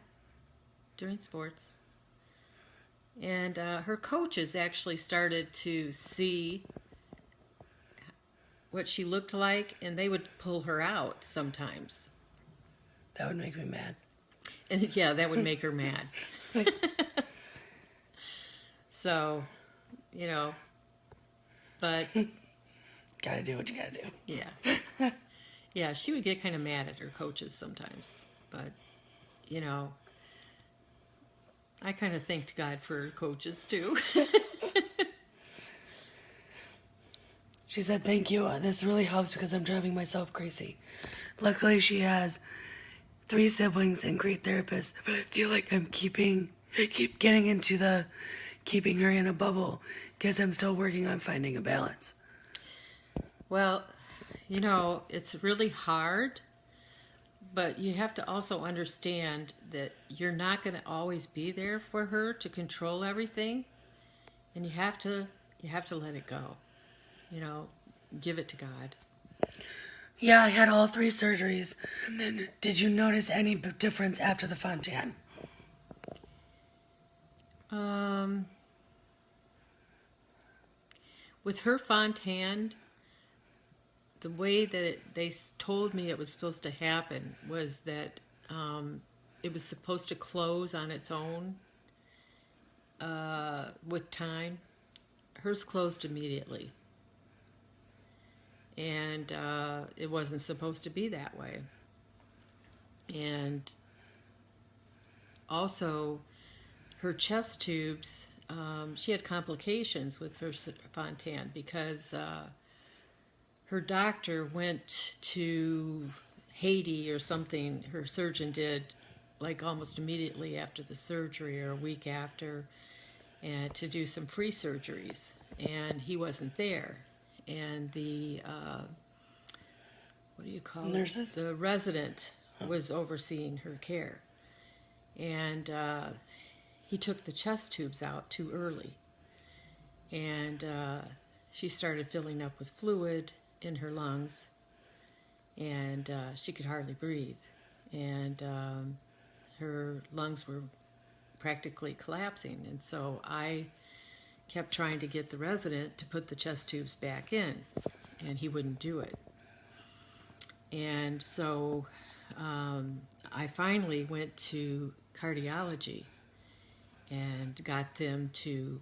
during sports. And her coaches actually started to see what she looked like, and they would pull her out sometimes. That would make me mad. And yeah, that would make her mad. So, but... Gotta do what you gotta do. Yeah. Yeah, she would get kind of mad at her coaches sometimes. But, I kind of thanked God for her coaches, too. She said, thank you. This really helps because I'm driving myself crazy. Luckily, she has 3 siblings and great therapists, but I feel like I keep getting into the keeping her in a bubble because I'm still working on finding a balance. Well, it's really hard, but you have to also understand that you're not going to always be there for her to control everything, and you have to let it go. Give it to God. Yeah, I had all 3 surgeries. And then, did you notice any difference after the Fontan? With her Fontan, the way that they told me it was supposed to happen was that it was supposed to close on its own with time. Hers closed immediately. And it wasn't supposed to be that way. And also, her chest tubes, she had complications with her Fontan because her doctor went to Haiti or something. Her surgeon did, like almost immediately after the surgery or a week after, and to do some free surgeries, and he wasn't there. And the what do you call Nurses? it? The resident was overseeing her care, and he took the chest tubes out too early, and she started filling up with fluid in her lungs, and she could hardly breathe, and her lungs were practically collapsing. And so I kept trying to get the resident to put the chest tubes back in, and he wouldn't do it. And so I finally went to cardiology and got them to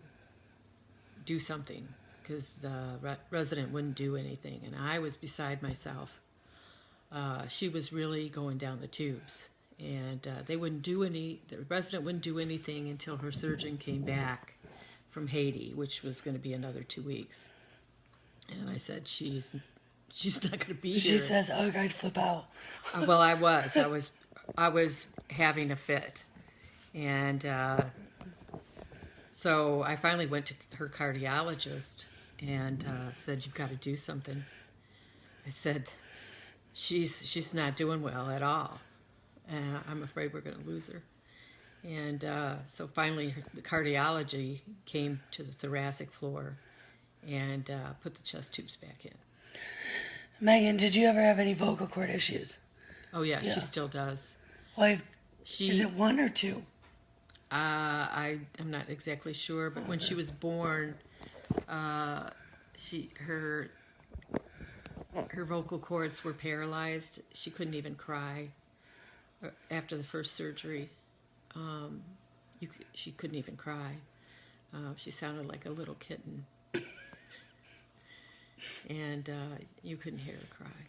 do something because the resident wouldn't do anything, and I was beside myself. She was really going down the tubes, and the resident wouldn't do anything until her surgeon came back from Haiti, which was going to be another 2 weeks. And I said, she's not going to be here. She says, "Ugh, I'd flip out." Well, I was having a fit, and so I finally went to her cardiologist and said, "You've got to do something." I said, "She's not doing well at all, and I'm afraid we're going to lose her." And so finally, the cardiology came to the thoracic floor and put the chest tubes back in. Megan, did you ever have any vocal cord issues? Oh yeah, Yeah. she still does. Well, She is it 1 or 2? I'm not exactly sure, but when she was born, her vocal cords were paralyzed. She couldn't even cry after the first surgery. She couldn't even cry. She sounded like a little kitten, and you couldn't hear her cry.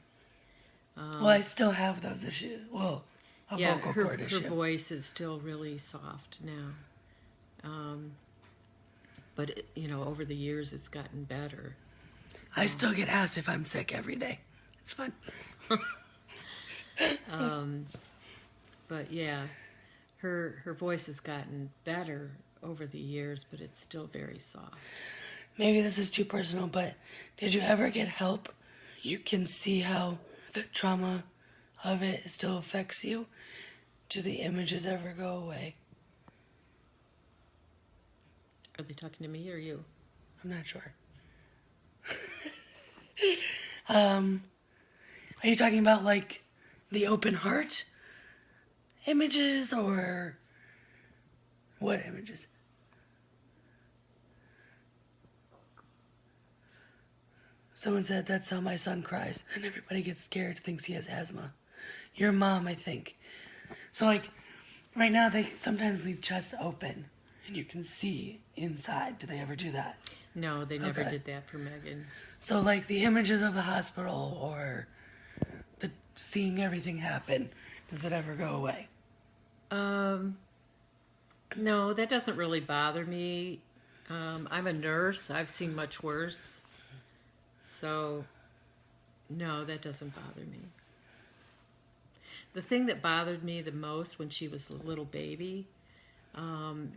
Well, I still have those issues. Well, a vocal cord issue. Her voice is still really soft now. But over the years, it's gotten better. I still get asked if I'm sick every day. It's fun. But yeah, her voice has gotten better over the years, but it's still very soft. Maybe this is too personal, but did you ever get help? You can see how the trauma of it still affects you. Do the images ever go away? Are they talking to me or you? I'm not sure. Are you talking about like the open heart images or what images? Someone said that's how my son cries and everybody gets scared, thinks he has asthma. Your mom, I think. So like right now they sometimes leave chests open and you can see inside. Do they ever do that? No, they never Okay. did that for Megan. So like the images of the hospital or the seeing everything happen, does it ever go away? No, that doesn't really bother me. I'm a nurse. I've seen much worse. So, no, that doesn't bother me. The thing that bothered me the most when she was a little baby, and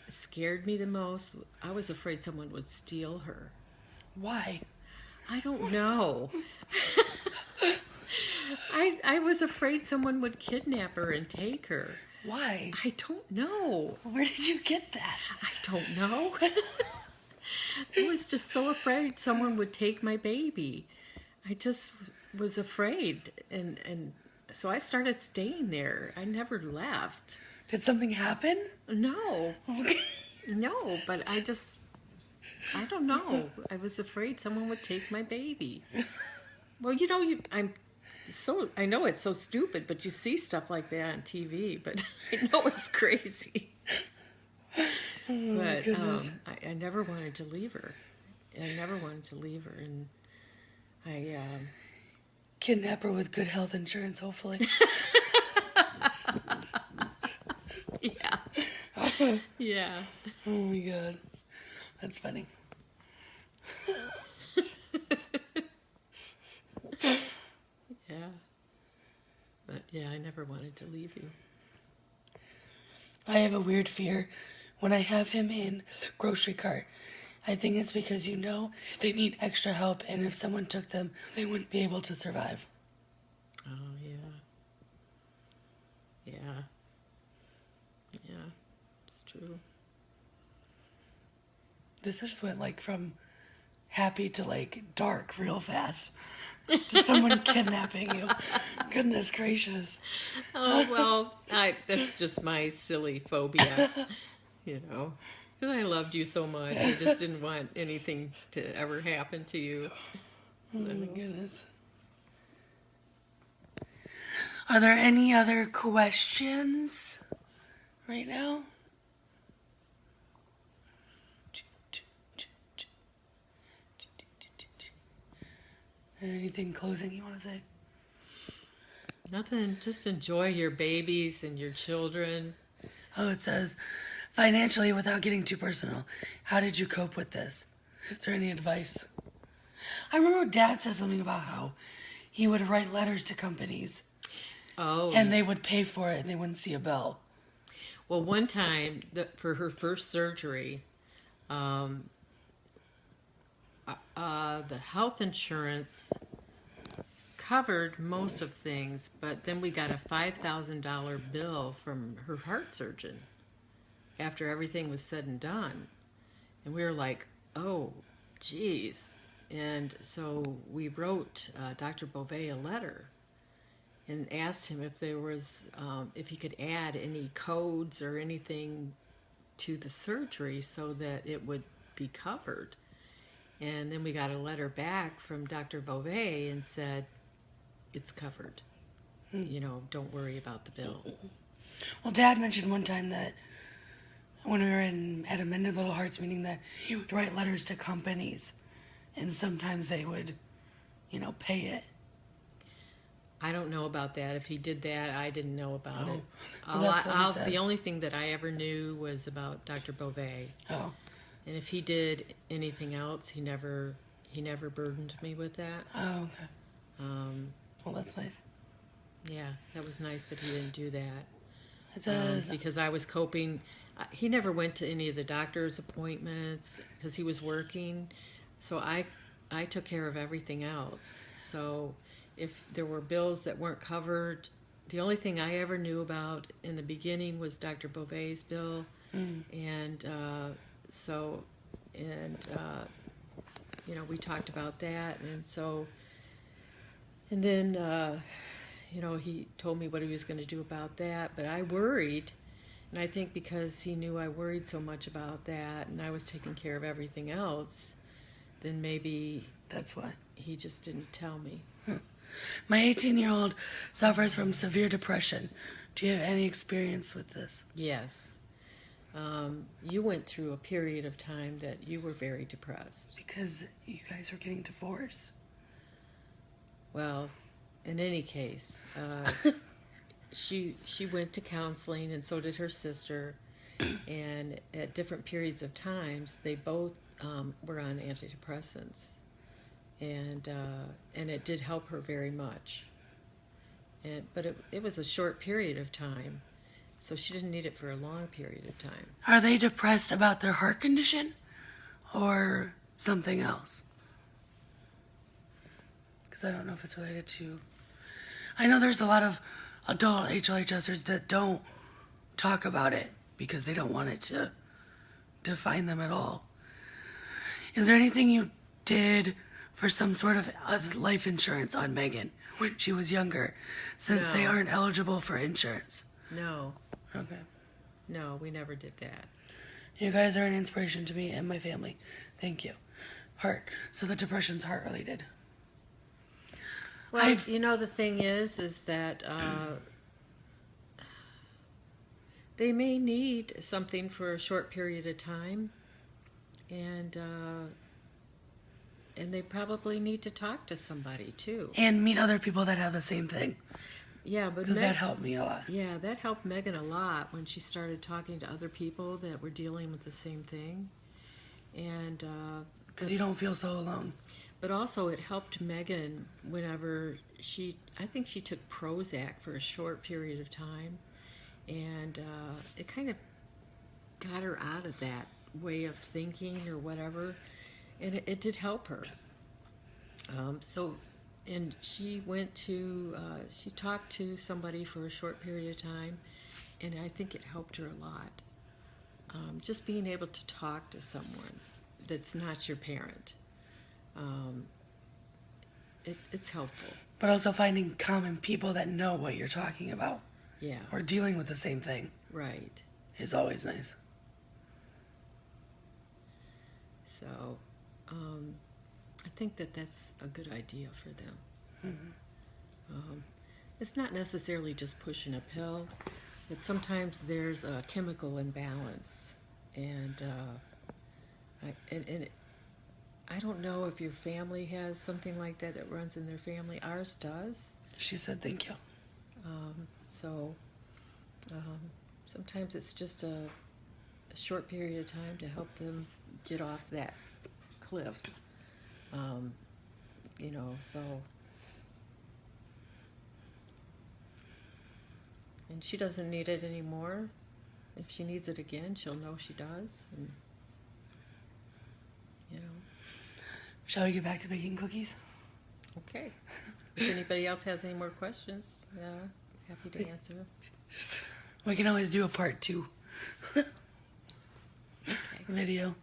scared me the most, I was afraid someone would steal her. Why? I don't know. I was afraid someone would kidnap her and take her. Why? I don't know. Where did you get that? I don't know. I was just so afraid someone would take my baby. I just was afraid. And so I started staying there. I never left. Did something happen? No. Okay. No, but I don't know. I was afraid someone would take my baby. Well, I know it's so stupid, but you see stuff like that on TV, but I know it's crazy. But I never wanted to leave her. And I Kidnap her with good health insurance, hopefully. Yeah. Oh my god. That's funny. Yeah. But yeah, I never wanted to leave you. I have a weird fear when I have him in the grocery cart. I think it's because they need extra help, and if someone took them, they wouldn't be able to survive. Oh, yeah. Yeah. Yeah. It's true. This just went like from happy to like dark real fast. To someone kidnapping you. Goodness gracious. Oh, well, that's just my silly phobia, you know. Because I loved you so much. I just didn't want anything to ever happen to you. Oh my goodness. Are there any other questions right now? Anything closing you want to say? Nothing. Just enjoy your babies and your children. Oh, it says, financially, without getting too personal, how did you cope with this? Is there any advice? I remember Dad said something about how he would write letters to companies. Oh. And they would pay for it and they wouldn't see a bill. Well, one time, for her first surgery, the health insurance covered most of things, but then we got a $5,000 bill from her heart surgeon after everything was said and done. And we were like, oh, geez. And so we wrote Dr. Beauvais a letter and asked him if there was, if he could add any codes or anything to the surgery so that it would be covered. And then we got a letter back from Dr. Beauvais and said, it's covered. You know, don't worry about the bill. Well, Dad mentioned one time that when we were at a Mended Little Hearts meeting that he would write letters to companies and sometimes they would, pay it. I don't know about that. If he did that, I didn't know about it. Well, that's what he said. The only thing that I ever knew was about Dr. Beauvais. Oh. And if he did anything else, he never burdened me with that. Oh, okay. Well, that's nice. Yeah, that was nice that he didn't do that. It says, Because I was coping. He never went to any of the doctor's appointments because he was working. So I took care of everything else. So if there were bills that weren't covered, the only thing I ever knew about in the beginning was Dr. Beauvais' bill. And we talked about that. And then he told me what he was going to do about that. But I worried. And I think because he knew I worried so much about that and I was taking care of everything else, then maybe that's why. He just didn't tell me. My 18-year-old suffers from severe depression. Do you have any experience with this? Yes. You went through a period of time that you were very depressed. Because you guys were getting divorced. Well, in any case, she went to counseling, and so did her sister. And at different periods of times, they both were on antidepressants, and it did help her very much. But it was a short period of time, so she didn't need it for a long period of time. Are they depressed about their heart condition, or something else? Because I don't know if it's related to. I know there's a lot of adult HLHSers that don't talk about it because they don't want it to define them at all. Is there anything you did for some sort of life insurance on Megan when she was younger, since they aren't eligible for insurance? No. Okay. No, we never did that. You guys are an inspiration to me and my family. Thank you. Heart. So the depression's heart related. Well, the thing is that they may need something for a short period of time, and they probably need to talk to somebody too. And meet other people that have the same thing. Yeah, but because that helped me a lot. Yeah, that helped Megan a lot when she started talking to other people that were dealing with the same thing. And Because you don't feel so alone. but also it helped Megan whenever I think she took Prozac for a short period of time, and it kind of got her out of that way of thinking or whatever, and it did help her. And she went to, she talked to somebody for a short period of time, and I think it helped her a lot. Just being able to talk to someone that's not your parent, it's helpful. But also finding common people that know what you're talking about. Yeah. Or dealing with the same thing. Right. Is always nice. So, I think that's a good idea for them. Mm-hmm. It's not necessarily just pushing a pill, but sometimes there's a chemical imbalance, and I don't know if your family has something like that runs in their family. Ours does. She said thank you. So sometimes it's just a short period of time to help them get off that cliff. So. And she doesn't need it anymore. If she needs it again, she'll know she does. And, Shall we get back to baking cookies? Okay. If anybody else has any more questions, happy to answer. We can always do a part 2 Okay. video.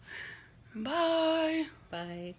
Bye. Bye.